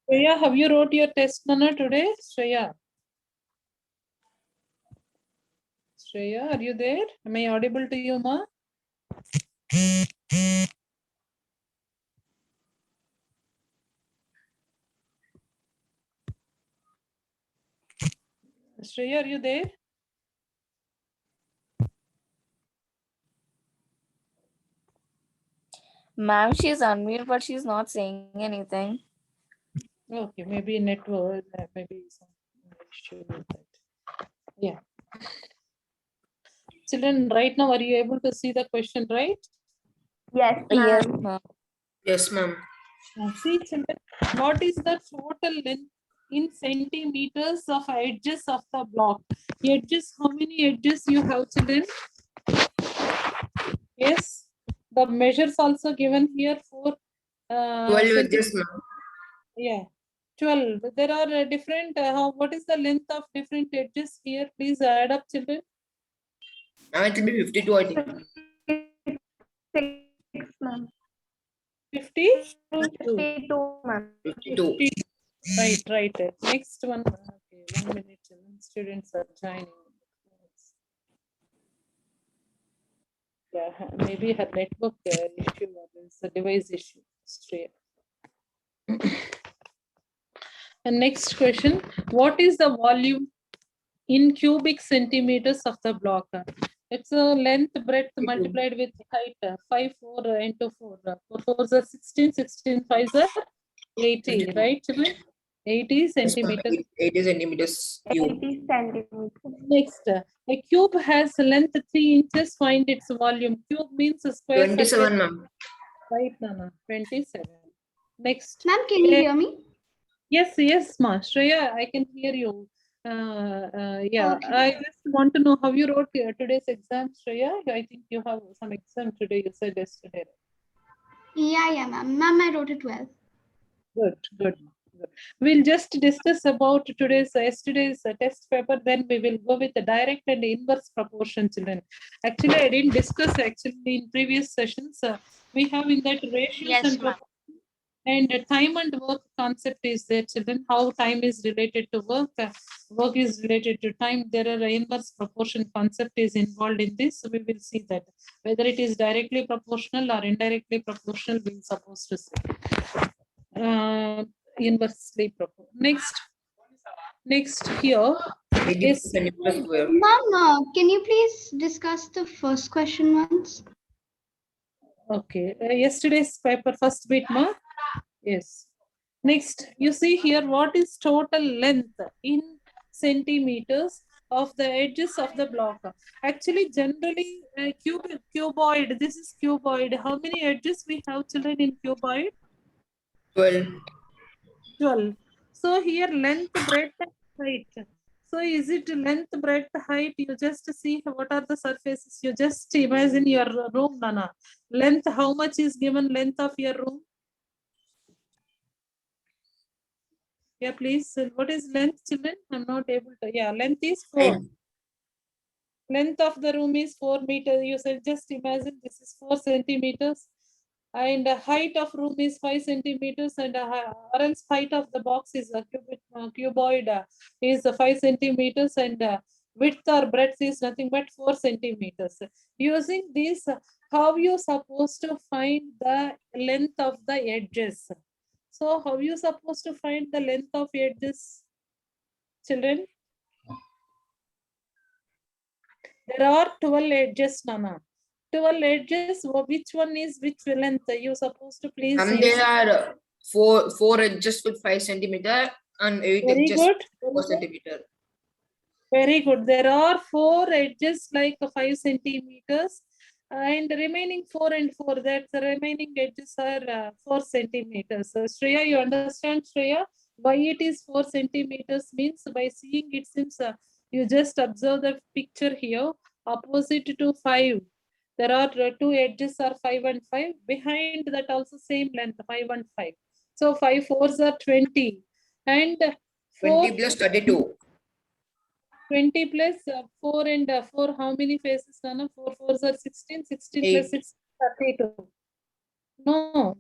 Shreya, have you wrote your test, Nana, today? Shreya, are you there? Am I audible to you, ma? Shreya, are you there? Ma'am, she's unmute, but she's not saying anything. Okay, maybe network, maybe some issue with that. Yeah. Children, right now, are you able to see the question, right? Yes, Yes, ma'am. ma'am. Yes, ma'am. See, children, what is the total length in centimeters of edges of the block? Edges, how many edges you have, children? Yes, the measures also given here for 12 edges, ma'am. yeah, 12. There are different, what is the length of different edges here? Please add up, children. Now it will be 52, I think. 56, ma'am. 50? 52, ma'am. 52. 50. Right. Next one. Okay, 1 minute. Children. Students are joining. Yeah, maybe her network issue or it's a device issue. Straight. And next question. What is the volume in cubic centimeters of the block? It's a length, breadth multiplied with height. 5, 4 into 4. 4 4s are 16, 16 5s are 80, right? Children? 80 Yes, ma'am. centimeters. 80 centimeters cube. 80 centimeters. Next, a cube has length 3 inches. Find its volume. Cube means a square 27, circle. ma'am. Right, Nana. 27. Next. Ma'am, can you hear me? Yes, ma. Shreya, I can hear you. Yeah, Okay. I just want to know how you wrote today's exam, Shreya. I think you have some exam today. You said yesterday. Yeah, ma'am. Ma'am, I wrote it well. Good. We'll just discuss about yesterday's test paper. Then we will go with the direct and inverse proportion, children. Actually, I didn't discuss in previous sessions. We have in that ratios Yes, and ma'am. proportions. And time and work concept is there, children. How time is related to work, work is related to time. There are inverse proportion concept is involved in this. So we will see that whether it is directly proportional or indirectly proportional, we're supposed to say. Inversely proportional. Next here 80 is centimeters square. Ma'am, can you please discuss the first question once? okay. Yesterday's paper first bit, ma. Yes. Next, you see here what is total length in centimeters of the edges of the block. Actually, generally, cuboid. This is cuboid. How many edges we have, children, in cuboid? 12. 12. So here length, breadth, and height. So is it length, breadth, height? You just see what are the surfaces. You just imagine your room, Nana. Length, how much is given length of your room? Yeah, please. What is length, children? I'm not able to. Yeah, length is 4. 9. Length of the room is 4 meters. You said just imagine this is 4 centimeters. And the height of room is 5 centimeters. And or else height of the box is a cuboid is 5 centimeters. And width or breadth is nothing but 4 centimeters. Using this, how you supposed to find the length of the edges? So how you supposed to find the length of edges, children? There are 12 edges, Nana. 12 edges, which one is which length? You supposed to please There are four edges with 5 centimeter and 8 Very edges good. with 4 centimeter. Very good. There are 4 edges like 5 centimeters and remaining 4 and 4. That the remaining edges are 4 centimeters. So Shreya, you understand, Shreya? Why it is 4 centimeters means by seeing it seems you just observe the picture here opposite to 5. There are 2 edges are 5 and 5. Behind that also same length 5 and 5. So 5 fours are 20 and 4 20 plus 32. 20 plus 4 and 4, how many faces, Nana? 4 fours are 16, 16 plus 8. 6, 32. No.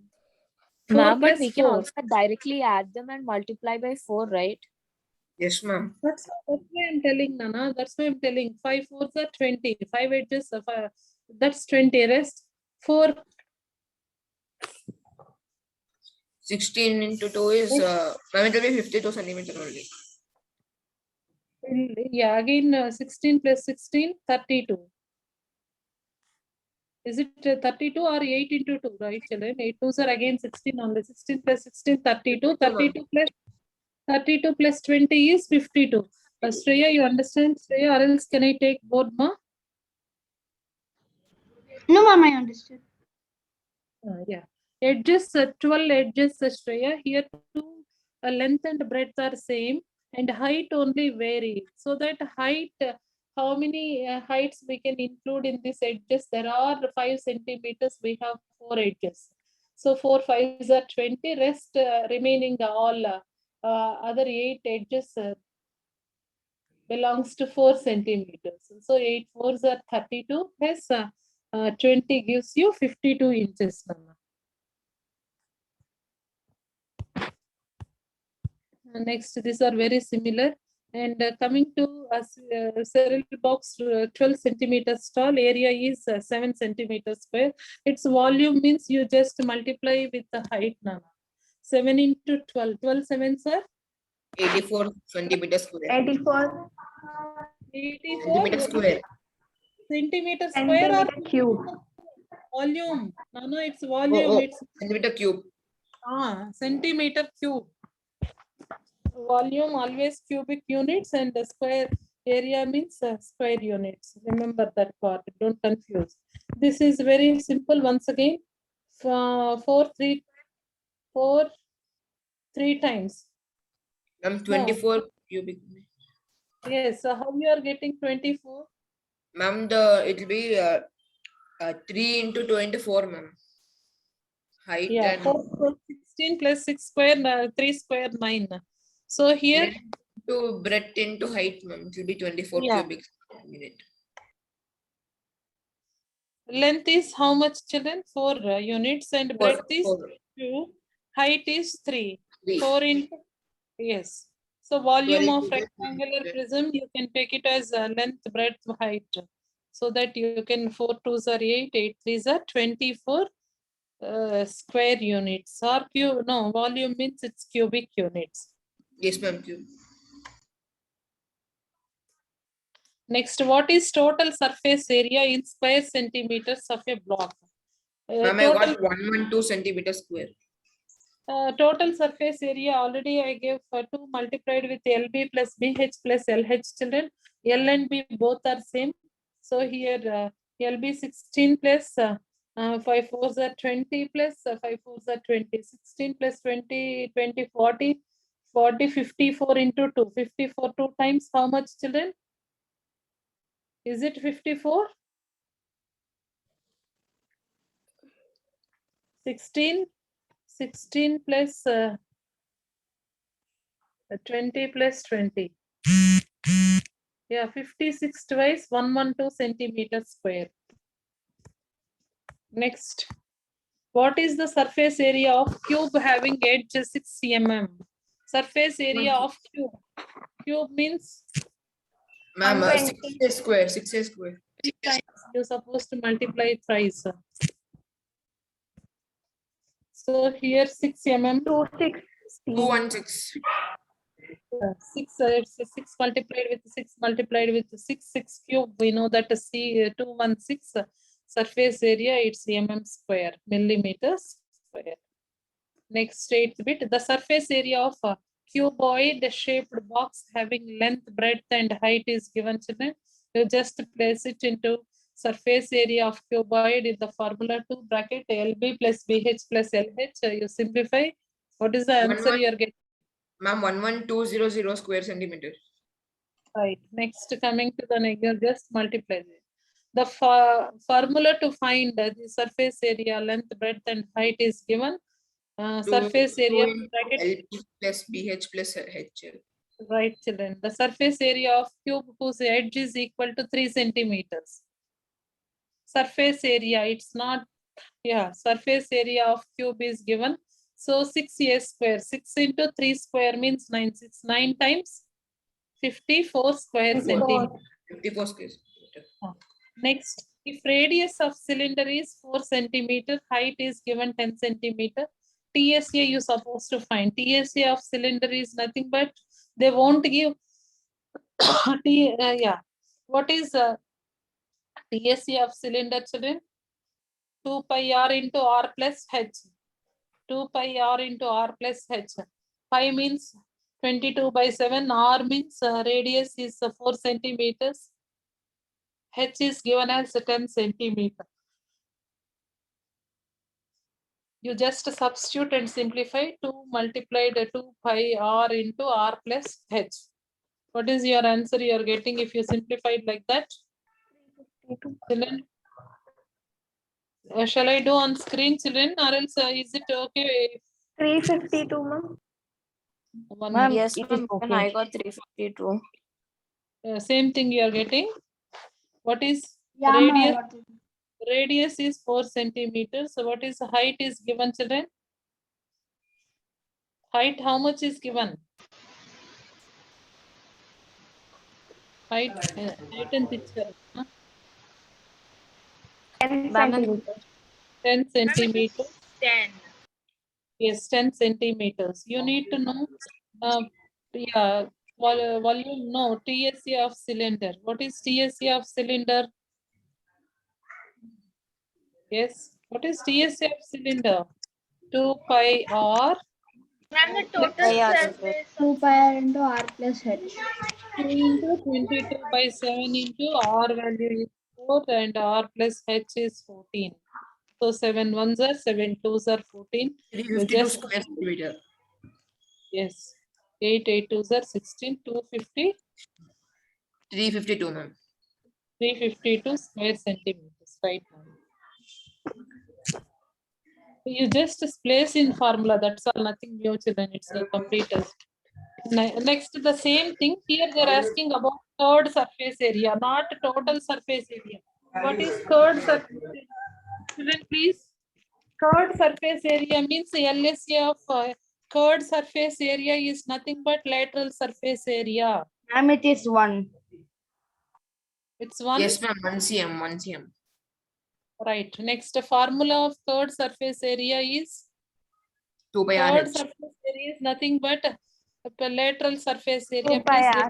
4 Ma'am, but plus we can 4. also directly add them and multiply by 4, right? Yes, ma'am. That's why I'm telling, Nana. That's why I'm telling. 5 4s are 20. 5 edges of that's 20. Rest 4. 16 into 2 is ma'am, it will be 52 centimeter only. Yeah, again 16 plus 16, 32. Is it 32 or 8 into 2, right, children? 8 2s are again 16 only. 16 plus 16, 32. 32 plus 20 is 52. Shreya, you understand? Shreya, or else can I take board, ma? No, ma'am, I understood. Yeah. Edges, 12 edges, Shreya. Here two length and breadth are same and height only vary. So that height, how many heights we can include in this edges? There are 5 centimeters. We have 4 edges. So 4 5s are 20. Rest remaining all other 8 edges belongs to 4 centimeters. So 8 4s are 32 plus 20 gives you 52 inches. Mama. Next, these are very similar. And coming to cereal box 12 centimeters tall, area is 7 centimeters square. Its volume means you just multiply with the height, Nana. 7 into 12. 12 sevens are 84 centimeter square. 84 84 Centimeter square. centimeter square or centimeter cube. volume. No, it's Oh, volume. oh, It's centimeter cube. centimeter cube. Volume always cubic units and the square area means square units. Remember that part. Don't confuse. This is very simple. Once again, 4 3 times. Ma'am, 24 cubic. Yes. So how you are getting 24? Ma'am, it will be 3 into 24, ma'am. Height Yeah. and 4 square 16 plus 6 square 3 square 9. So here. to breadth into height, ma'am. It will be 24 Yeah. cubic minute. Length is how much, children? 4 units and breadth is 2. Height is 3. 4 into, yes. So volume of rectangular prism, you can take it as length, breadth, height. So that you can 4 2s are 8, 8 3s are 24 square units. Or no, volume means it's cubic units. Yes, ma'am. Cube. Next, what is total surface area in square centimeters of a block? Ma'am, I got 112 centimeter square. Total surface area already I gave 2 multiplied with LB plus BH plus LH, children. L and B both are same. So here LB 16 plus 5 4s are 20 plus 5 4s are 20. 16 plus 20, 20, 40, 40, 54 into 2. 54 2 times how much, children? Is it 54? 16 plus 20 plus 20. Yeah, 56 twice 112 centimeters square. Next, what is the surface area of cube having edge 6 mm? Surface area of cube. Cube means Ma'am, 6a square, 6a square. 3 times. You're supposed to multiply thrice. So here 6 mm. 216. 6 multiplied with 6 multiplied with 6 cube. We know that 216 surface area, it's mm square, millimeters square. Next 8th bit, the surface area of a cuboid shaped box having length, breadth and height is given, children. You just place it into surface area of cuboid in the formula 2 bracket LB plus BH plus LH. You simplify. What is the answer you are getting? Ma'am, 11200 square centimeter. Right. Next, coming to the next, just multiply it. The formula to find the surface area, length, breadth, and height is given. Surface area bracket. LB plus BH plus HL. Right, children. The surface area of cube whose edge is equal to 3 centimeters. Surface area, it's not, yeah, surface area of cube is given So 6a square, 6 into 3 square means 9. 6, 9 times 54 square centimeter. 54 square centimeter. Next, if radius of cylinder is 4 centimeter, height is given 10 centimeter. TSA you supposed to find. TSA of cylinder is nothing but they won't give yeah. What is TSA of cylinder, children? 2 pi r into r plus h. 2 pi r into r plus h. Pi means 22 by 7. R means radius is 4 centimeters. H is given as 10 centimeter. You just substitute and simplify. 2 multiplied 2 pi r into r plus h. What is your answer you are getting if you simplify it like that? Children? Shall I do on screen, children, or else is it okay? 352, ma'am. One Ma'am, minute. yes, ma'am. Even I got 352. Same thing you are getting. What is Yeah, ma'am, I radius? got it. Radius is 4 centimeters. So what is the height is given, children? Height, how much is given? Height and picture. Huh? 10 Ma'am, centimeters. 10 centimeters. 10. Yes, 10 centimeters. You need to know, yeah, volume, no, TSA of cylinder. What is TSA of cylinder? Yes, what is TSA of cylinder? 2 pi r And the total Yeah, surface 2 pi r into r plus h. 2 into 22 by 7 into r value is 4 and r plus h is 14. So 7 ones are 7 twos are 14. You 352 just, square centimeter. yes, 8 twos are 16, 250, 352, ma'am. 352 square centimeters, right now. You just place in formula, that's all, nothing new, children, it's a complete. Next, the same thing, here they're asking about third surface area, not total surface area. What is third surface area? Children, please. Third surface area means LSA of third surface area is nothing but lateral surface area. Ma'am, it is 1. It's 1. Yes, ma'am. 1 cm. 1 cm. Right. Next, the formula of third surface area is 2 by third RH. surface area is nothing but lateral surface area. 2 pi Please r.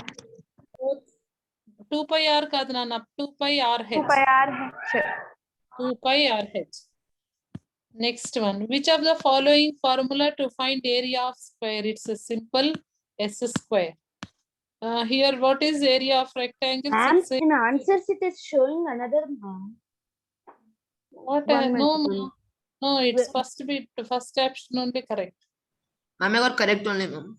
2 pi r kaadu nana, 2 pi r 2 h. pi r h. 2 pi r h. Next one, which of the following formula to find area of square? It's a simple S square. Here, what is area of rectangle? Ma'am, 6. in answers it is showing another ma'am. What? One No, multiple. no, it's first bit, first option only correct. Ma'am, I got correct only, ma'am.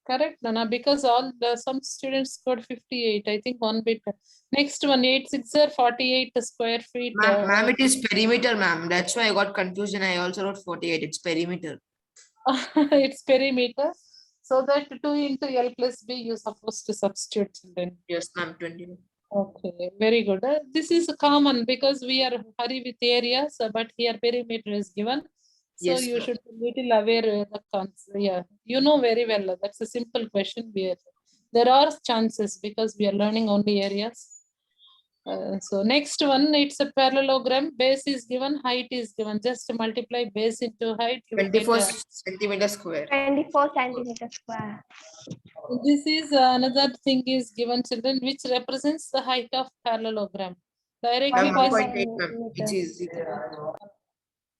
Correct, Nana, because all some students scored 58. I think one bit. Next one, 8 6 are 48 square feet. Ma'am, it is perimeter, ma'am. That's why I got confused and I also wrote 48. It's perimeter. It's perimeter. So that 2 into L plus B, you're supposed to substitute then. Yes, ma'am. 20. Okay, very good. This is common because we are hurry with areas, but here perimeter is given. So Yes, you ma'am. should be little aware the concept. Yeah, you know very well. That's a simple question. There are chances because we are learning only areas. So next one, it's a parallelogram. Base is given, height is given. Just multiply base into height. You will get 24 centimeter square. 24 centimeter square. this is another thing is given, children, which represents the height of parallelogram. Directly Ma'am, by 1.8, ma'am. It is.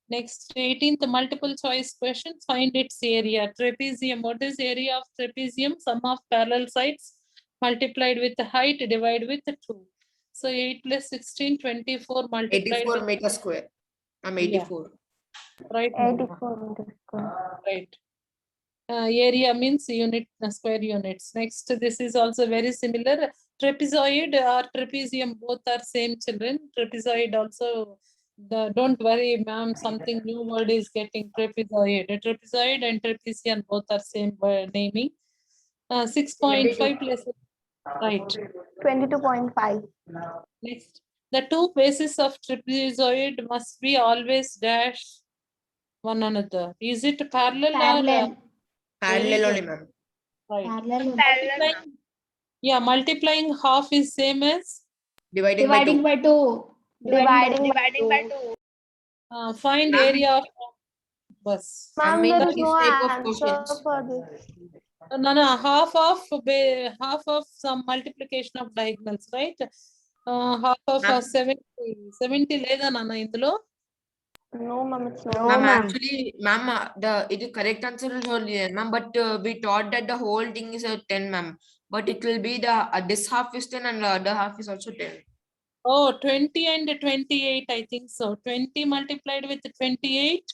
next 18th multiple choice question, find its area. Trapezium, what is area of trapezium? Sum of parallel sides multiplied with the height divided with 2. So 8 plus 16, 24 multiplied 84 with, meter square. I'm yeah, 84. right. 84 meter square. Right. Area means unit, square units. Next, this is also very similar. Trapezoid or trapezium, both are same, children. Trapezoid also, don't worry, ma'am, something new word is getting trapezoid. Trapezoid and trapezium both are same naming. 6.5 plus, right. 22.5. Next, the two bases of trapezoid must be always dash one another. Is it parallel or Parallel. Parallel only, good. ma'am. right? Parallel. Multiplying, yeah, multiplying half is same as Dividing by 2. Dividing by 2. Dividing by 2. find Ma'am. area of bus. Ma'am, Ma'am, in there is these no type of answer questions. for this. No, half of some multiplication of diagonals, right? Half of Ma'am. 70 లేదా నాన్న ఇందులో? No, ma'am, it's not. Ma'am, actually, ma'am, the correct answer is only 10, ma'am. But we thought that the whole thing is a 10, ma'am. But it will be the this half is 10 and the other half is also 10. Oh, 20 and 28, I think so. 20 multiplied with 28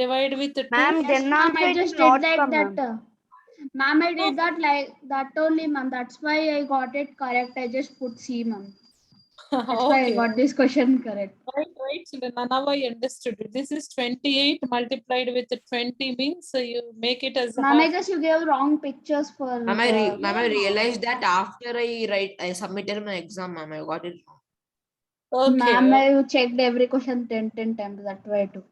divided with 2. Ma'am, Yes, then ma'am, also I it just will not did like come, that. ma'am. Ma'am, I did that like that only, ma'am. That's why I got it correct. I just put C, ma'am. That's why I Okay. got this question correct. Right, children. Now I understood it. This is 28 multiplied with 20 means you make it as Ma'am, I half. guess you gave wrong pictures for. Ma'am, the- I realized that after I submitted my exam, ma'am, I got it wrong. Okay. Ma'am, I checked every question 10 times. That's why I took.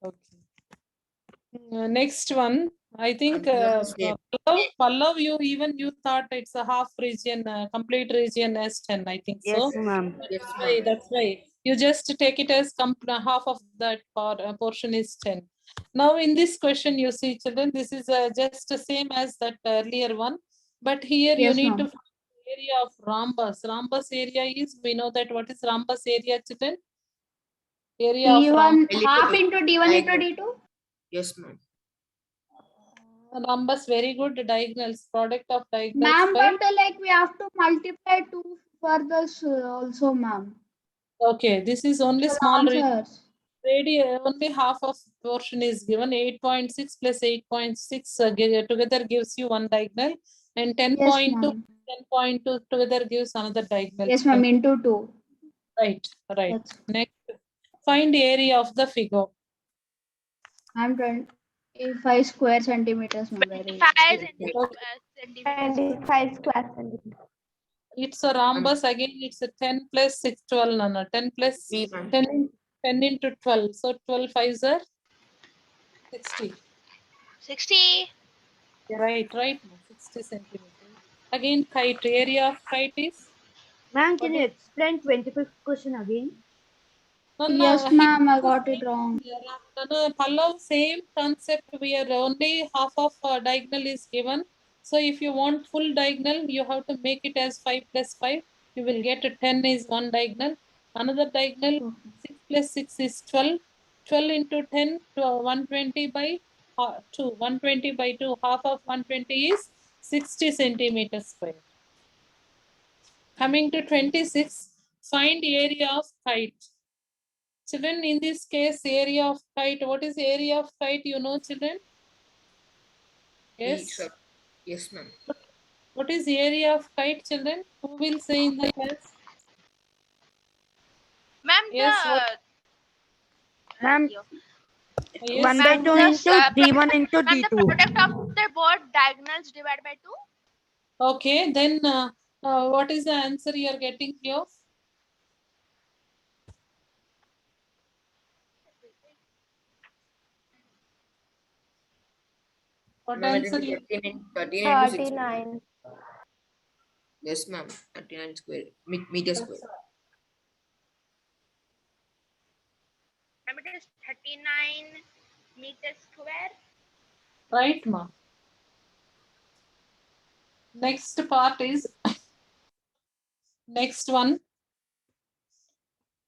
Okay. Next one, I think I'm sure Pallav, you thought it's a half region, complete region as 10, I think so. Yes, ma'am. Yes, That's why, ma'am. that's why you just take it as half of that portion is 10. Now in this question, you see, children, this is just the same as that earlier one, but here you Yes, need to ma'am. find the area of rhombus. Rhombus area is, we know that what is rhombus area, children? Area of D1 I'll half look into at D1 into diagonal. D2. Yes, ma'am. rhombus, very good. Diagonals, product of diagonals. Ma'am, by- but like we have to multiply 2 for this also, ma'am. Okay, this is only The small answers. only half of portion is given. 8.6 plus 8.6 together gives you one diagonal, and 10.2 Yes, ma'am. 10.2 together gives another diagonal. Yes, ma'am, into 2. Right, right. That's, Next, find area of the figure. I'm 25 square centimeters, ma'am. Very 25 easy. centimeters. 25 square centimeters. It's a rhombus again. It's a 10 plus 6, 12. No, 10 plus B, ma'am. 10 into 12. So 12 5s are 60. 60. Right, 60 centimeters. Again, kite, area of kite is? Ma'am, What can you is- explain 25th question again? No, Yes, he- ma'am, I got it wrong. No, Pallav, same concept. We are only half of diagonal is given. So if you want full diagonal, you have to make it as 5 plus 5. You will get a 10 is one diagonal. Another diagonal, 6 plus 6 is 12. 12 into 10 to 120 by 2. 120 by 2, half of 120 is 60 centimeters square. Coming to 26, find area of kite. Children, in this case, area of kite, what is area of kite, you know, children? Yes. Sir. Yes, ma'am. What is area of kite, children? Who will say in the class? Ma'am, Yes, Ma'am, yes. 1 by 2 into D1 into ma'am, the D2. product of the both diagonals divided by 2. Okay, then what is the answer you are getting here? What Ma'am, it answer will you? be 13 into 6. 39. Yes, ma'am. 39 square meter square. Ma'am, it is 39 meters square. Right, ma. Next part is next one.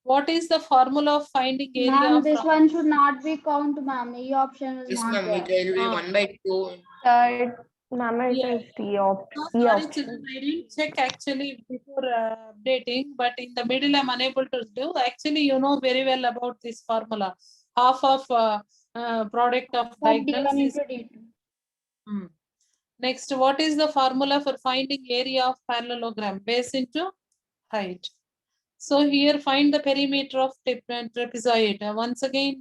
What is the formula of finding area Ma'am, of this one should not be count, ma'am. E option is Yes, not ma'am. there. It will be 1 by 2. Third, ma'am, it Yeah. is D No, option. sorry, children, I didn't check actually before updating, but in the middle I'm unable to do. Actually, you know very well about this formula. Half of product of But diagonals D1 is. into D2. Next, what is the formula for finding area of parallelogram? Base into height. So here find the perimeter of trapezoid. Once again,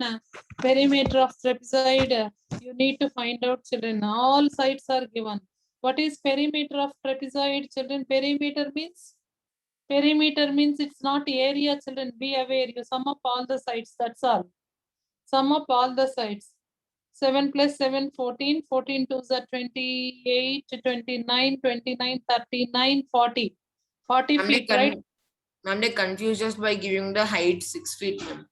perimeter of trapezoid, you need to find out, children. All sides are given. What is perimeter of trapezoid, children? Perimeter means it's not area, children. Be aware. You sum up all the sides. That's all. Sum up all the sides. 7 plus 7, 14. 14 2s are 28, 29, 29, 39, 40. 40 Ma'am, they feet, right? Ma'am, they confused us by giving the height 6 feet, ma'am.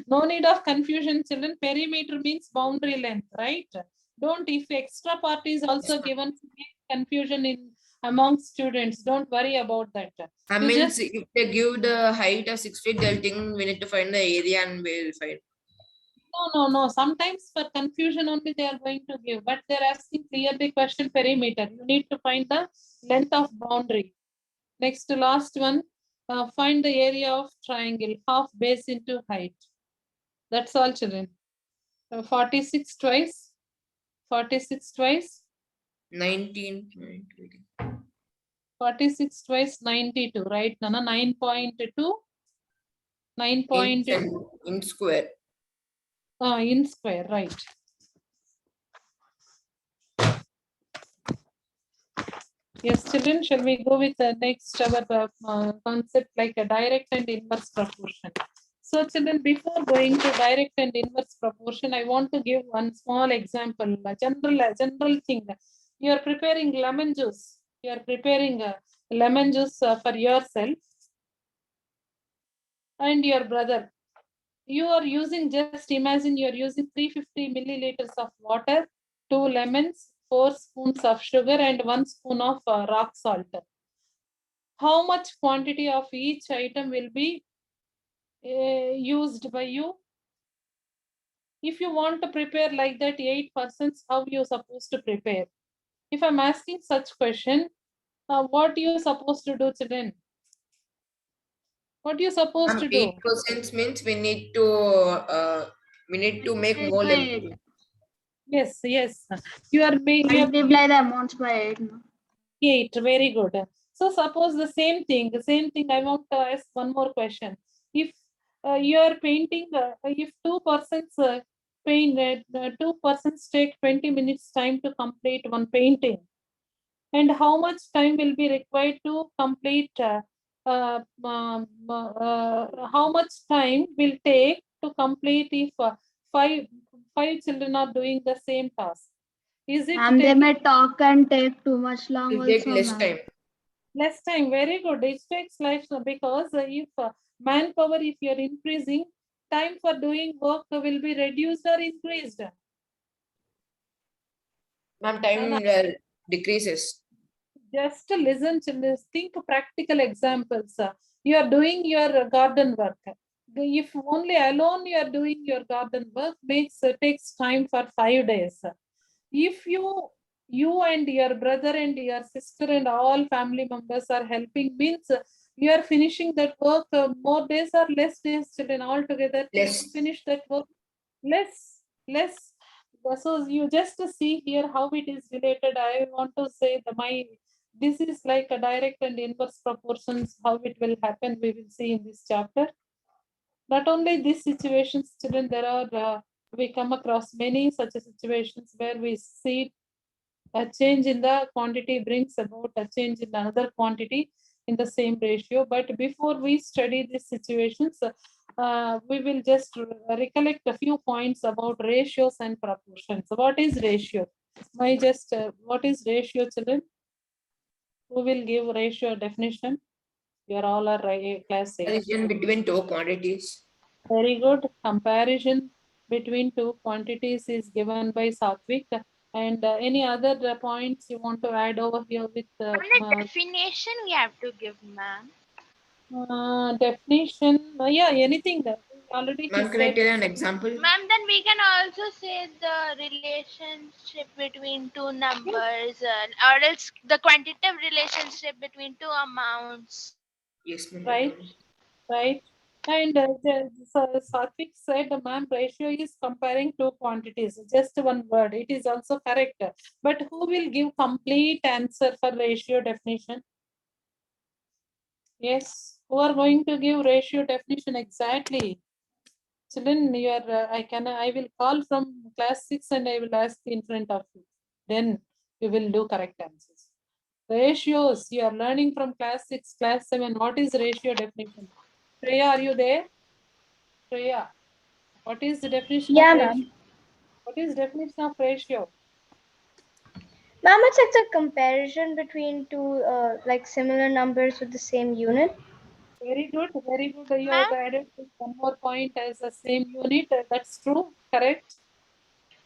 No need of confusion, children. Perimeter means boundary length, right? Don't, if extra part is also Yes, ma'am. given, confusion in among students. Don't worry about that. I You mean, just, if they give the height of 6 feet, they'll think we need to find the area and we'll find. no. Sometimes for confusion only they are going to give, but they're asking clearly question perimeter. You need to find the length of boundary. Next to last one, find the area of triangle, half base into height. That's all, children. 46 twice. 46 twice. 19. 46 twice 92, right? Nana 9.2. 9.2 In square. in square, right? Yes, children, shall we go with the next our concept like a direct and inverse proportion? So, children, before going to direct and inverse proportion, I want to give one small example, a general thing. You are preparing lemon juice. You are preparing lemon juice for yourself and your brother. You are using, just imagine you are using 350 milliliters of water, 2 lemons, 4 spoons of sugar, and 1 spoon of rock salt. How much quantity of each item will be used by you? If you want to prepare like that 8 persons, how you supposed to prepare? If I'm asking such question, what you supposed to do, children? What you supposed to do? 8% means we need to make more By lemon. 8. Yes. You are Multiply the amounts by 8. No? 8, very good. So suppose the same thing, I want to ask one more question. If you are painting, if 2 persons paint, 2 persons take 20 minutes time to complete one painting, and how much time will be required to complete, how much time will take to complete if five children are doing the same task? Is it And they taking may talk and take too much long It'll take also, less ma'am. time. less time? Very good. It takes less because if manpower, if you're increasing, time for doing work will be reduced or increased. Ma'am, time decreases. Just listen to this, think practical examples. You are doing your garden work. If only alone you are doing your garden work, takes time for 5 days. If you and your brother and your sister and all family members are helping, means you are finishing that work more days or less days, children, altogether to Less. finish that work? Less. So you just see here how it is related. I want to say this is like a direct and inverse proportions, how it will happen, we will see in this chapter. Not only these situations, children, there are we come across many such situations where we see a change in the quantity brings about a change in another quantity in the same ratio. But before we study these situations, we will just recollect a few points about ratios and proportions. What is ratio? What is ratio, children? Who will give ratio definition? You are all are class 8. Comparison between two quantities. Very good. Comparison between two quantities is given by Satvik. And any other points you want to add over here with And the definition we have to give, ma'am. definition? Yeah, anything that already he Ma'am, can I said. tell you an example? Ma'am, then we can also say the relationship between two numbers, or else the quantitative relationship between two amounts. Yes, ma'am. Right. And Satvik said, ma'am, ratio is comparing two quantities. Just one word. It is also correct. But who will give complete answer for ratio definition? Yes, who are going to give ratio definition exactly? Children, you are, I will call from class 6 and I will ask in front of you. Then you will do correct answers. Ratios, you are learning from class 6, class 7. What is ratio definition? Shreya, are you there? Shreya. What is the definition Yeah, of ma'am. ratio? What is definition of ratio? Ma'am, it's a comparison between two like similar numbers with the same unit. Very good, very good. You Ma'am? have added one more point as the same unit. That's true, correct.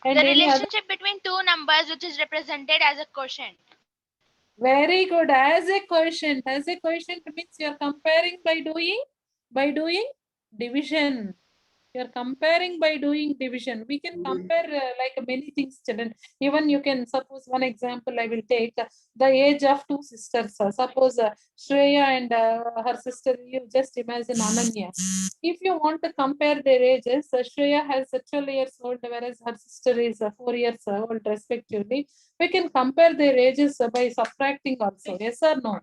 And The any other? relationship between two numbers which is represented as a quotient. Very good. As a quotient. As a quotient means you are comparing by doing division. You are comparing by doing division. We can compare like many things, children. Even you can suppose one example I will take the age of two sisters. Suppose Shreya and her sister. You just imagine Ananya. If you want to compare their ages, Shreya has 12 years old, whereas her sister is 4 years old, respectively. We can compare their ages by subtracting also. Yes or no?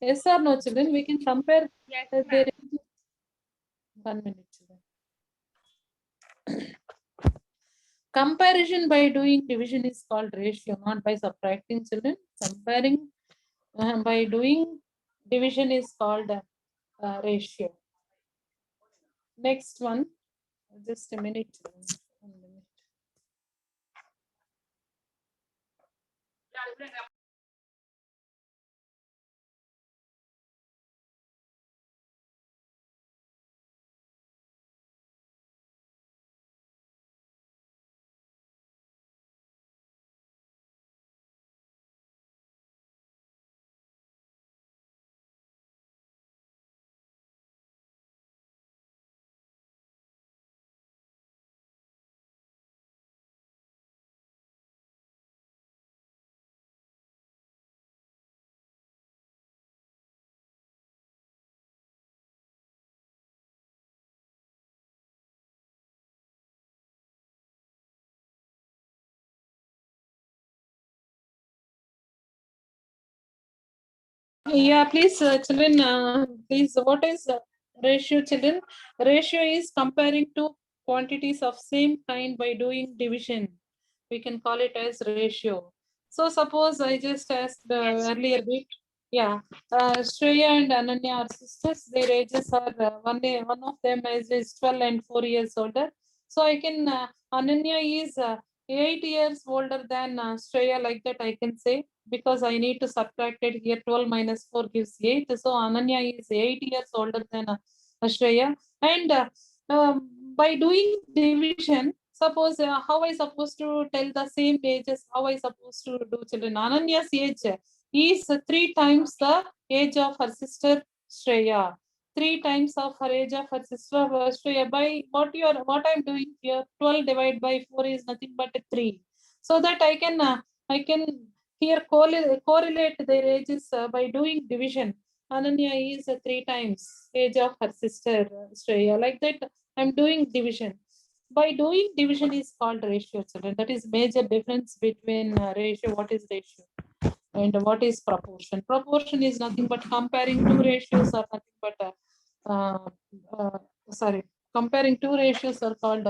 Yes or no, children? We can compare Yes, their ma'am. ages. 1 minute, children. Comparison by doing division is called ratio, not by subtracting, children. Comparing by doing division is called ratio. Next one, just a minute. Children. 1 minute. Yeah, please, children, please, what is ratio, children? Ratio is comparing two quantities of same kind by doing division. We can call it as ratio. So suppose I just asked Yes. earlier bit, yeah, Shreya and Ananya are sisters. Their ages are one of them is 12 and 4 years older. So I can Ananya is 8 years older than Shreya, like that I can say, because I need to subtract it here. 12 minus 4 gives 8. So Ananya is 8 years older than Shreya. And by doing division, suppose how I supposed to tell the same ages, how I supposed to do, children? Ananya's age is 3 times the age of her sister Shreya. 3 times of her age of her sister Shreya. By what I'm doing here, 12 divided by 4 is nothing but 3. So that I can here correlate their ages by doing division. Ananya is 3 times age of her sister Shreya. Like that, I'm doing division. By doing division is called ratio, children. That is major difference between ratio. What is ratio and what is proportion? Proportion is nothing but comparing two ratios are nothing but uh, uh, sorry, comparing two ratios are called.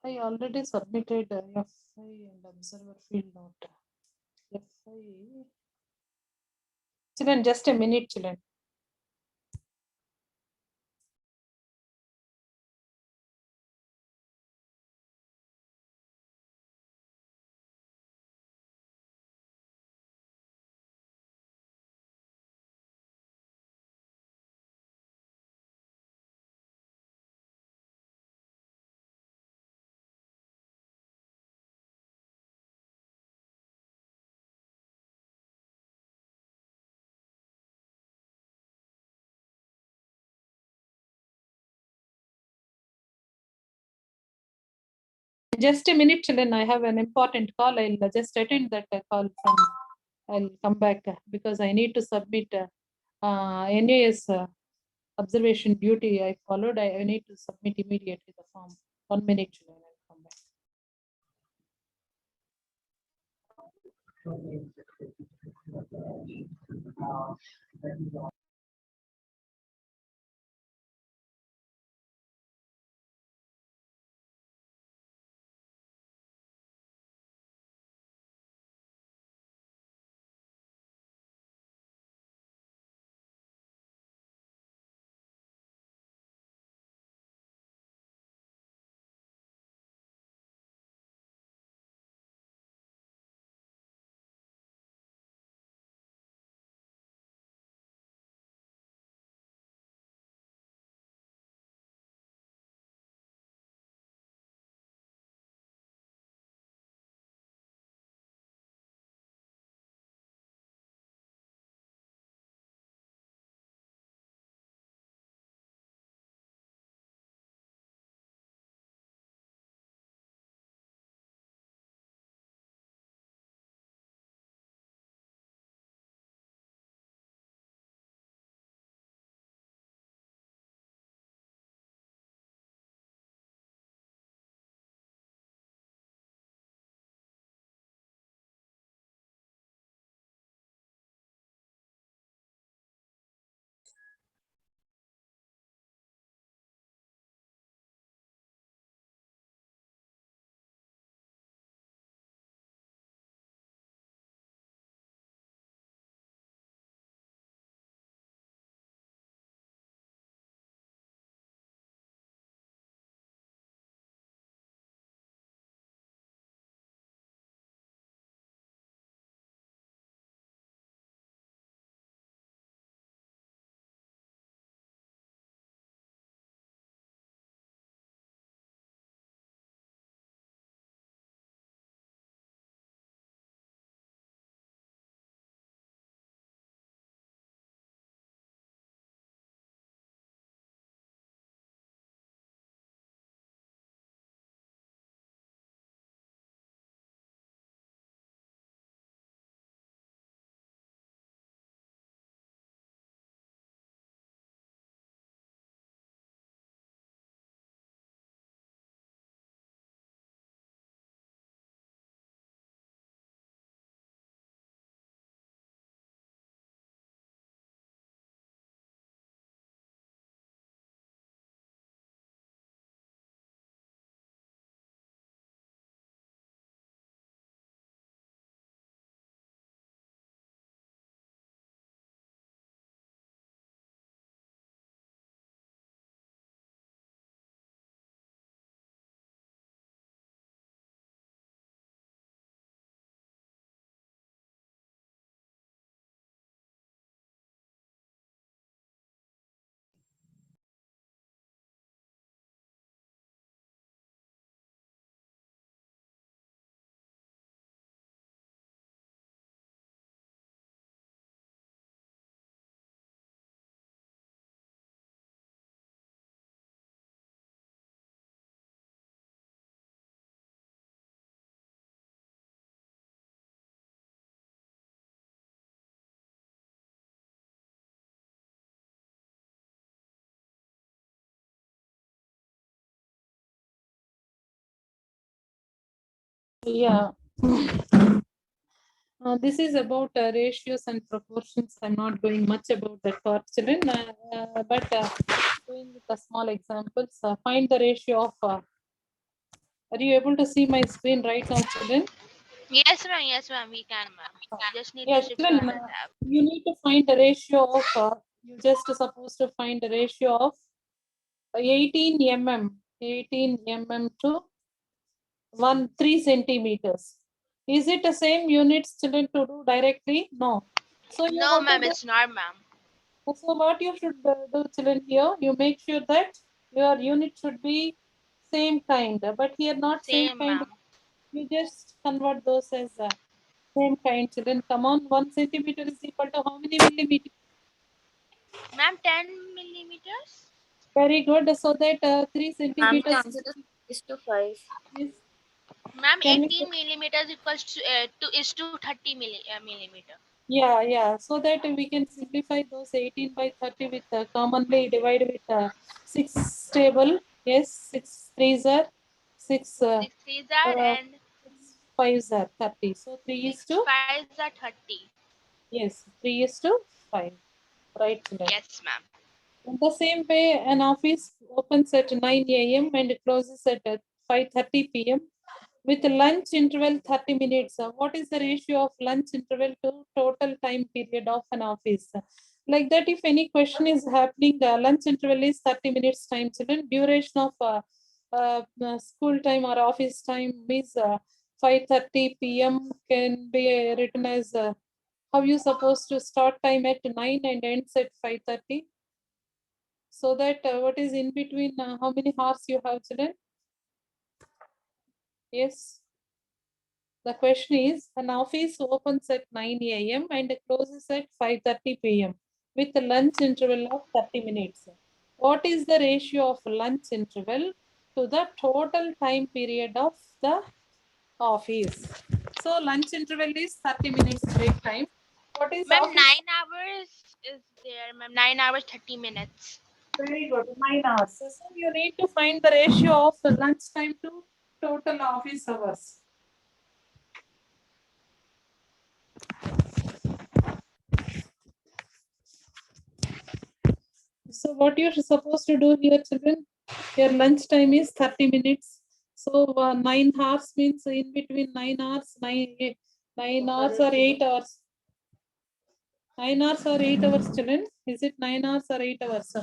I already submitted FI and observer field note. FI. Children, just a minute, children. Just a minute, children. I have an important call. I'll just attend that call from. I'll come back because I need to submit NAS observation duty. I followed. I need to submit immediately the form. 1 minute, children. I'll come back. Yeah. This is about ratios and proportions. I'm not going much about that for children, but going with the small examples. Find the ratio of. Are you able to see my screen right now, children? Yes, ma'am. We can, ma'am. Just need Yeah, to shift to children, another tab. you need to find the ratio of. You just supposed to find the ratio of 18 mm, 18 mm to 3 centimeters. Is it the same units, children, to do directly? No. So you No, have to ma'am, do. it's not, ma'am. So what you should do, children, here, you make sure that your unit should be same kind, but here not same Same, kind. ma'am. You just convert those as same kind, children. Come on, 1 centimeter is equal to how many millimeters? Ma'am, 10 millimeters? Very good. So that 3 Ma'am, the centimeters answer is to 5. is, Ma'am, can we 18 millimeters equals to 30 millimeter. yeah. So that we can simplify those 18 by 30 with commonly divide with 6 table. Yes, 6 threes are 6 6 threes are and 6 fives are 30. So 3 is 6 to, fives are 30. yes, 3 is to 5. Right, children. Yes, ma'am. In the same way, an office opens at 9 a.m. and closes at 5:30 p.m. with lunch interval 30 minutes. What is the ratio of lunch interval to total time period of an office? Like that, if any question is happening, lunch interval is 30 minutes time. Children, duration of school time or office time is 5:30 p.m. can be written as how you supposed to start time at 9 and ends at 5:30. So that what is in between, how many hours you have, children? Yes. The question is, an office opens at 9 a.m. and closes at 5:30 p.m. with a lunch interval of 30 minutes. What is the ratio of lunch interval to the total time period of the office? So lunch interval is 30 minutes break time. What is Ma'am, 9 office? hours is there, ma'am. 9 hours, 30 minutes. Very good, 9 hours. So you need to find the ratio of the lunch time to total office hours. So what you're supposed to do here, children, your lunch time is 30 minutes. So 9 hours means in between 9 hours, 9 hours or 8 hours. 9 hours or 8 hours, children. Is it 9 hours or 8 hours?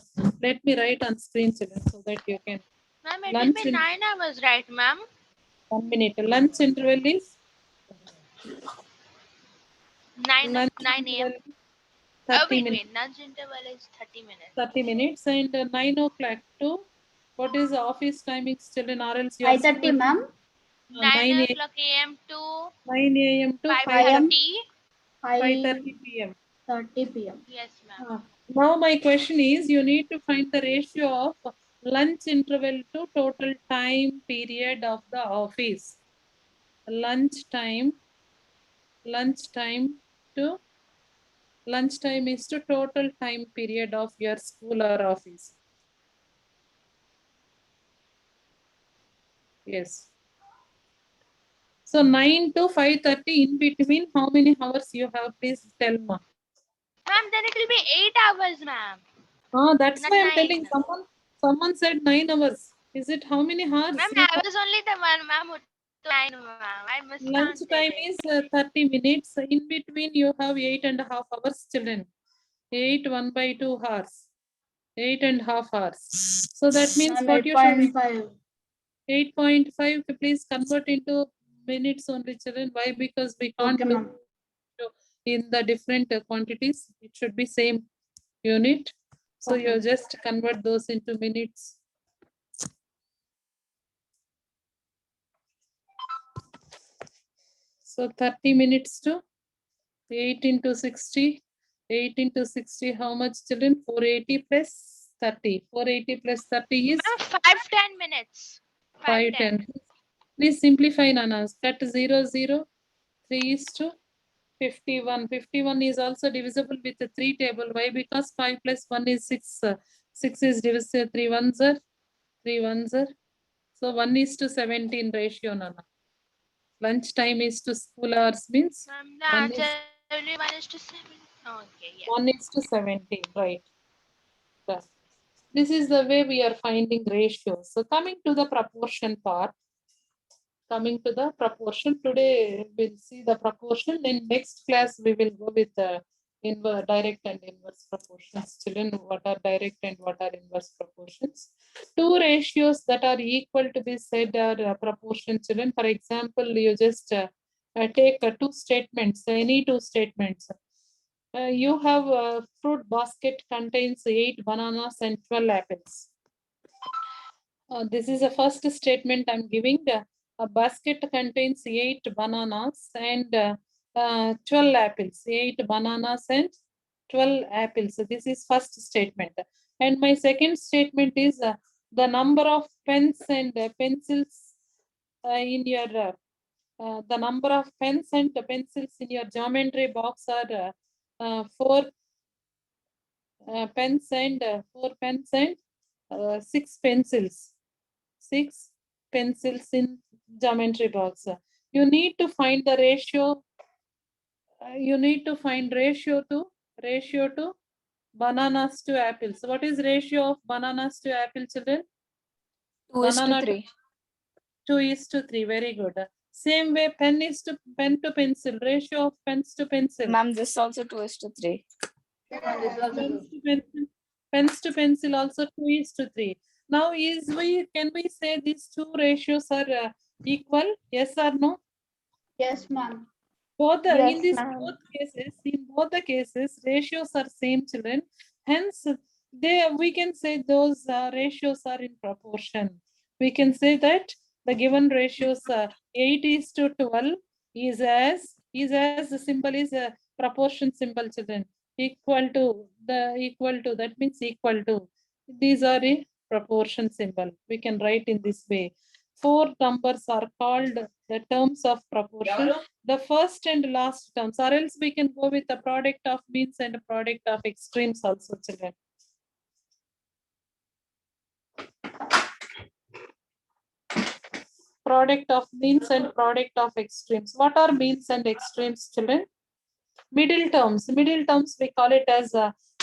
Let me write on screen, children, so that you can. Ma'am, it will Lunch be in 9 hours, right, ma'am? 1 minute. Lunch interval is 9 lunch 9 a.m. interval 30 minutes. Wait. Lunch interval is 30 minutes. 30 minutes and 9 o'clock to what is the office timing, children, or else your 5:30, school, ma'am. 9 9 o'clock a.m. to 9 a.m. to 5:30. 5:30 p.m. 5:30 p.m. Yes, ma'am. Now my question is, you need to find the ratio of lunch interval to total time period of the office. Lunch time to lunchtime is to total time period of your school or office. Yes. So 9 to 5:30 in between, how many hours you have? Please tell me. Ma'am, then it will be 8 hours, ma'am. That's Not why I'm 9. telling someone said 9 hours. Is it how many hours? Ma'am, you I have? was only the one, ma'am, who told 9, ma'am. I Lunch miscounted time it. is 30 minutes. In between, you have 8.5 hours, children. 8 1 by 2 hours. 8.5 hours. So that means Ma'am, what you should 8.5. 8.5. Please convert into minutes only, children. Why? Because we can't Okay, do ma'am. in the different quantities. It should be same unit. So Okay. you just convert those into minutes. So 30 minutes to 8 into 60. 8 into 60, how much, children? 480 plus 30. 480 plus 30 is Ma'am, 5-10 minutes. 510. Please simplify, Nanas. Cut 0, 0. 3 is to 51. 51 is also divisible with the 3 table. Why? Because 5 plus 1 is 6. 6 is divisible. 3 ones are 3 ones are. So 1 is to 17 ratio, Nana. Lunch time is to school hours means Ma'am, the one answer is will be 1:7. Okay, yeah. 1:17, right? Yes. This is the way we are finding ratios. So coming to the proportion part, today we'll see the proportion. In next class, we will go with the direct and inverse proportions. Children, what are direct and what are inverse proportions? Two ratios that are equal to be said are proportion. Children, for example, you just take two statements, any two statements. You have a fruit basket contains 8 bananas and 12 apples. This is the first statement I'm giving. A basket contains 8 bananas and 12 apples. 8 bananas and 12 apples. So this is first statement. And my second statement is the number of pens and pencils in your the number of pens and pencils in your geometry box are 4 pens and 4 pens and 6 pencils. 6 pencils in geometry box. You need to find the ratio. You need to find ratio to bananas to apples. What is ratio of bananas to apple, children? 2:3. 2:3. Very good. Same way, pen to pencil. Ratio of pens to pencil. Ma'am, this is also 2:3. Pens to pencil also 2:3. Now, can we say these two ratios are equal? Yes or no? Yes, ma'am. Both Yes, in both the cases, ratios are same, children. Hence, we can say those ratios are in proportion. We can say that the given ratios 8:12 is as the symbol is a proportion symbol, children. Equal to that means equal to. These are a proportion symbol. We can write in this way. 4 numbers are called the terms of proportion. The first and last terms, or else we can go with the product of means and product of extremes also, children. Product of means and product of extremes. What are means and extremes, children? Middle terms we call it as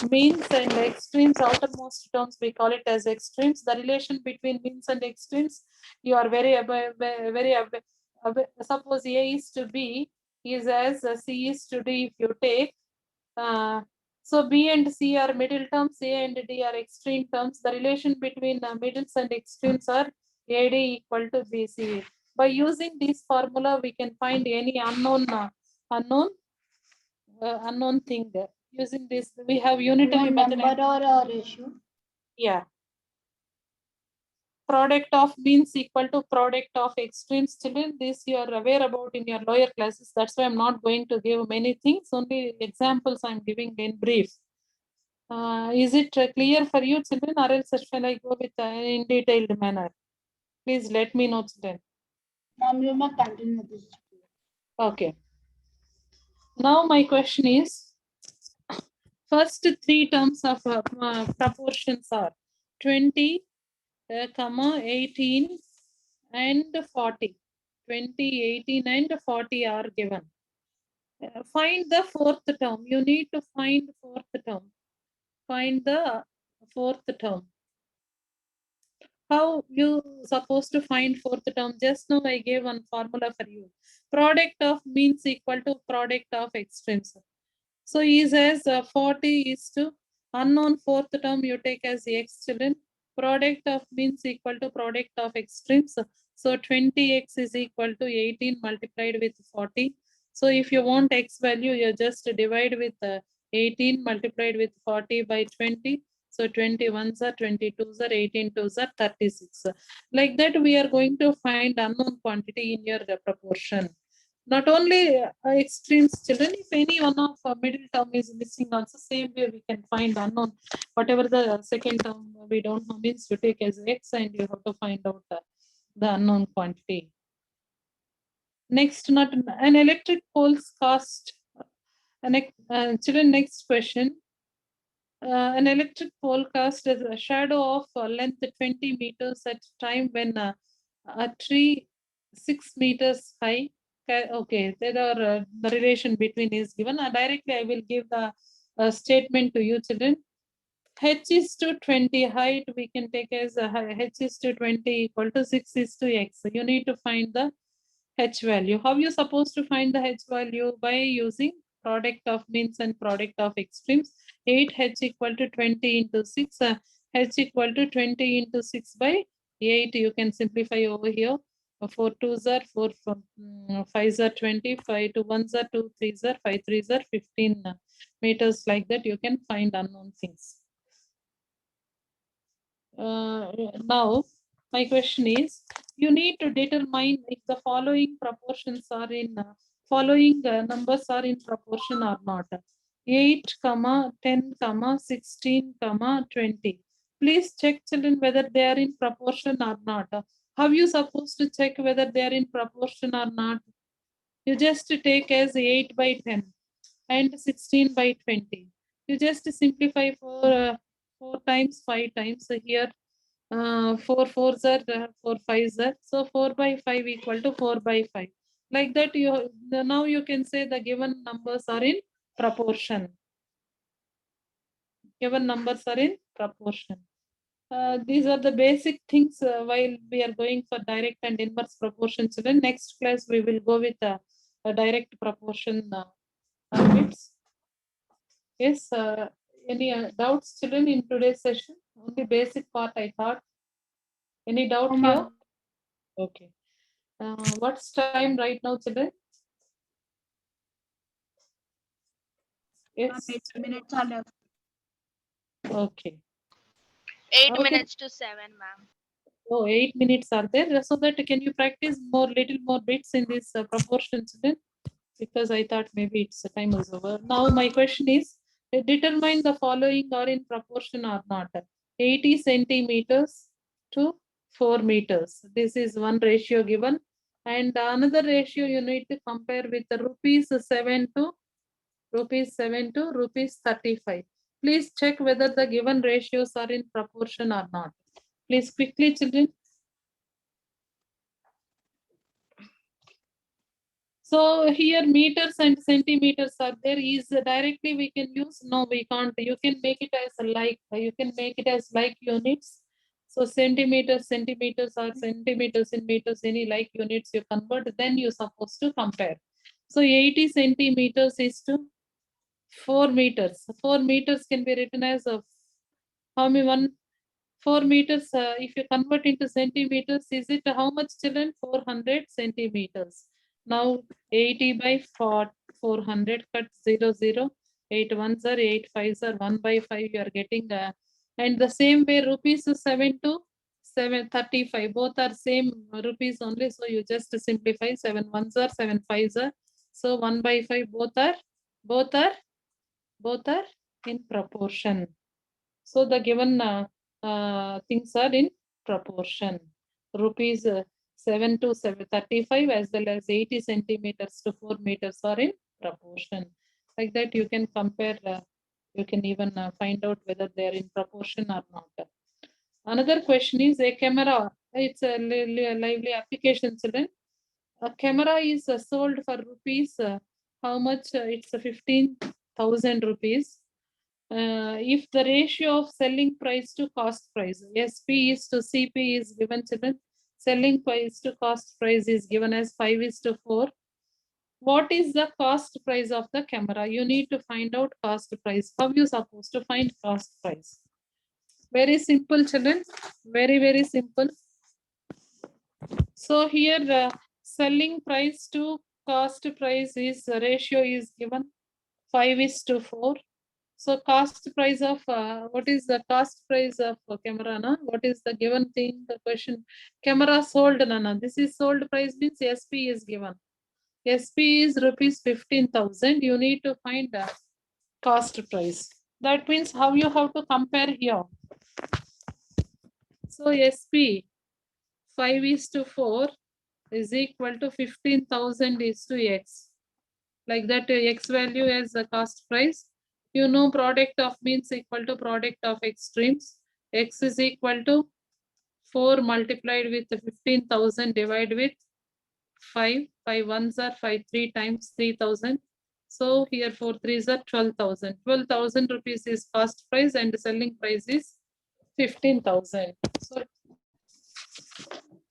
means, and extremes, outermost terms we call it as extremes. The relation between means and extremes, you are very suppose A is to B is as C is to D. If you take so B and C are middle terms, A and D are extreme terms. The relation between middles and extremes are AD equal to BC. By using this formula, we can find any unknown thing. Using this, we have unitary method. Number or a ratio? Yeah. Product of means equal to product of extremes. Children, this you are aware about in your lower classes. That's why I'm not going to give many things. Only examples I'm giving in brief. Is it clear for you, children, or else shall I go with in detailed manner? Please let me know, children. Ma'am, you may continue this. Okay. Now my question is, first 3 terms of proportions are 20, 18 and 40. 20, 18 and 40 are given. Find the 4th term. You need to find 4th term. Find the 4th term. How you supposed to find 4th term? Just now I gave one formula for you. Product of means equal to product of extremes. So he says 40 is to unknown 4th term you take as x, children. Product of means equal to product of extremes. So 20x is equal to 18 multiplied with 40. So if you want x value, you just divide with 18 multiplied with 40 by 20. So 21s are 22s are 18s are 36. Like that, we are going to find unknown quantity in your proportion. Not only extremes, children, if any one of middle term is missing, also same way we can find unknown. Whatever the second term we don't know means you take as x and you have to find out the unknown quantity. Next, not an electric pole's cost. Children, next question. An electric pole casts a shadow of length 20 meters at time when a tree 6 meters high Okay, there are the relation between is given. Directly, I will give the statement to you, children. H is to 20 height, we can take as H is to 20 equal to 6 is to X. You need to find the H value. How you supposed to find the H value? By using product of means and product of extremes. 8H equal to 20 into 6. H equal to 20 into 6 by 8. You can simplify over here. 4 2s are 4, 5s are 20, 5 to 1s are 2, 3s are 5, 3s are 15 meters. Like that, you can find unknown things. Now, my question is, you need to determine if the following proportions are in following numbers are in proportion or not. 8, 10, 16, 20. Please check, children, whether they are in proportion or not. How you supposed to check whether they are in proportion or not? You just take as 8 by 10 and 16 by 20. You just simplify for 4 times, 5 times. So here 4 4s are 4 5s are. So 4 by 5 equal to 4 by 5. Like that, now you can say the given numbers are in proportion. Given numbers are in proportion. These are the basic things while we are going for direct and inverse proportion. So then next class we will go with a direct proportion bits. Yes, any doubts, children, in today's session? Only basic part I thought. Any doubt No, here? ma'am. Okay. What's time right now, children? Yes. 8 minutes are left. Okay. 8 Okay. minutes to 7, ma'am. Oh, 8 minutes are there. So that can you practice little more bits in this proportion, children? Because I thought maybe it's time was over. Now my question is, determine the following are in proportion or not. 80 centimeters to 4 meters. This is one ratio given. And another ratio you need to compare with the rupees 7 to rupees 35. Please check whether the given ratios are in proportion or not. Please quickly, children. So here meters and centimeters are there. Is directly we can use? No, we can't. You can make it as like. You can make it as like units. So centimeters in meters, any like units you convert, then you're supposed to compare. So 80 centimeters is to 4 meters. 4 meters can be written as a how many 4 meters. If you convert into centimeters, is it how much, children? 400 centimeters. Now 80 by 400, cut 0 0. 8 ones are 8 fives are 1 by 5. You are getting and the same way rupees 7 to 735. Both are same rupees only. So you just simplify. 7 ones are 7 fives are. So 1 by 5. Both are in proportion. So the given things are in proportion. Rupees 7 to 735 as well as 80 centimeters to 4 meters are in proportion. Like that you can compare, you can even find out whether they are in proportion or not. Another question is a camera. It's a lively application, children. A camera is sold for rupees. How much? It's 15,000 rupees. If the ratio of selling price to cost price, SP is to CP is given, children. Selling price to cost price is given as 5 is to 4. What is the cost price of the camera? You need to find out cost price. How you supposed to find cost price? Very simple, children. Very simple. So here selling price to cost price is ratio is given 5 is to 4. So cost price of what is the cost price of camera? Na? What is the given thing? The question, camera sold, Nana. This is sold price means SP is given. SP is rupees 15,000. You need to find the cost price. That means how you have to compare here. So SP 5 is to 4 is equal to 15,000 is to X. Like that X value as the cost price. You know product of means equal to product of extremes. X is equal to 4 multiplied with 15,000 divided with 5. 5 ones are 5, 3 times 3,000. So here 4 threes are 12,000. 12,000 rupees is cost price and selling price is 15,000. So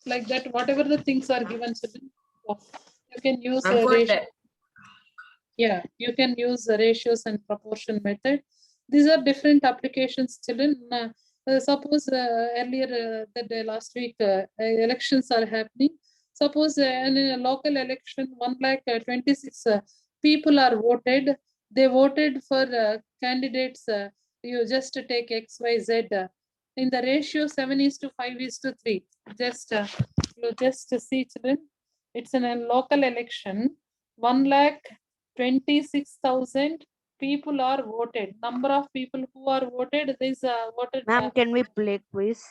like that, whatever the things are given, children, you can use Ma'am, a for ratio. that, Yeah, you can use the ratios and proportion method. These are different applications, children. Suppose earlier the last week elections are happening. Suppose in a local election, 1,26,000 people are voted. They voted for candidates. You just take X, Y, Z. In the ratio 7:5:3. You just see, children. It's in a local election. 1,26,000 people are voted. Number of people who are voted, this voted. Ma'am, can we play quiz?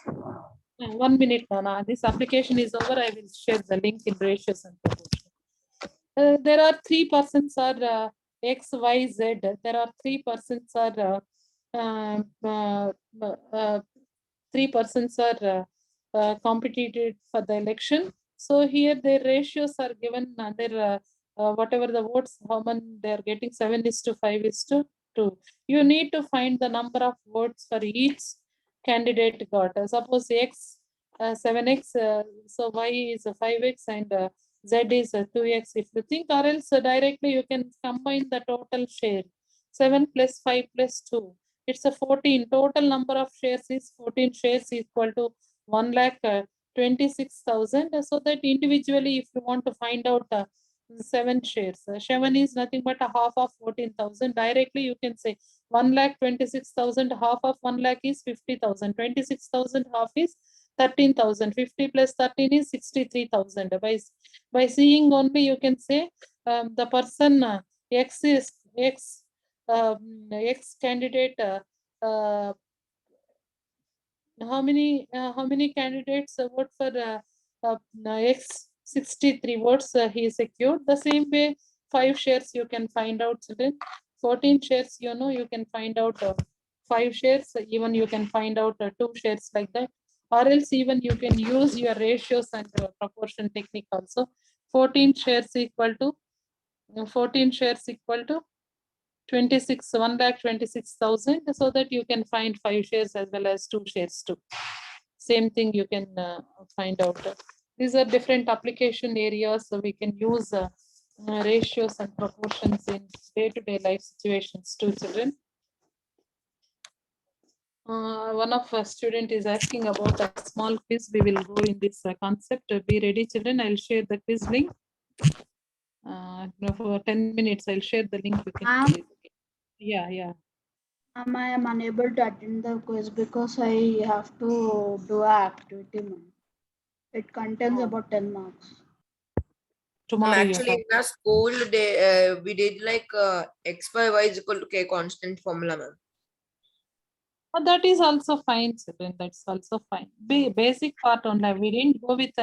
1 minute, Nana. This application is over. I will share the link in ratios and proportion. There are 3 persons are X, Y, Z. There are 3 persons are 3 persons are competed for the election. So here their ratios are given. Their whatever the votes, how many they are getting, 7:5:2. You need to find the number of votes for each candidate got. Suppose X 7x, so Y is 5x and Z is 2x. If you think, or else directly you can combine the total share. 7 plus 5 plus 2. It's a 14. Total number of shares is 14 shares equal to 1,26,000. So that individually, if you want to find out 7 shares, 7 is nothing but a half of 14,000. Directly you can say 1,26,000, half of 1 lakh is 50,000. 26,000 half is 13,000. 50 plus 13 is 63,000. By seeing only, you can say the person X is X. X candidate, how many candidates vote for X 63 votes he secured. The same way 5 shares you can find out, children. 14 shares, you can find out 5 shares, even you can find out 2 shares, like that. Or else even you can use your ratios and proportion technique also. 14 shares equal to 1,26,000, so that you can find 5 shares as well as 2 shares too. Same thing you can find out. These are different application areas, so we can use ratios and proportions in day-to-day life situations too, children. One of our student is asking about a small quiz. We will go in this concept. Be ready, children. I'll share the quiz link. For 10 minutes, I'll share the link. You can Ma'am? Yeah. I am unable to attend the quiz because I have to do an activity, ma'am. It contains about 10 marks. Tomorrow you actually have. in our school we did like x by y is equal to k constant formula, ma'am. That is also fine, children. That's also fine. Basic part only. We didn't go with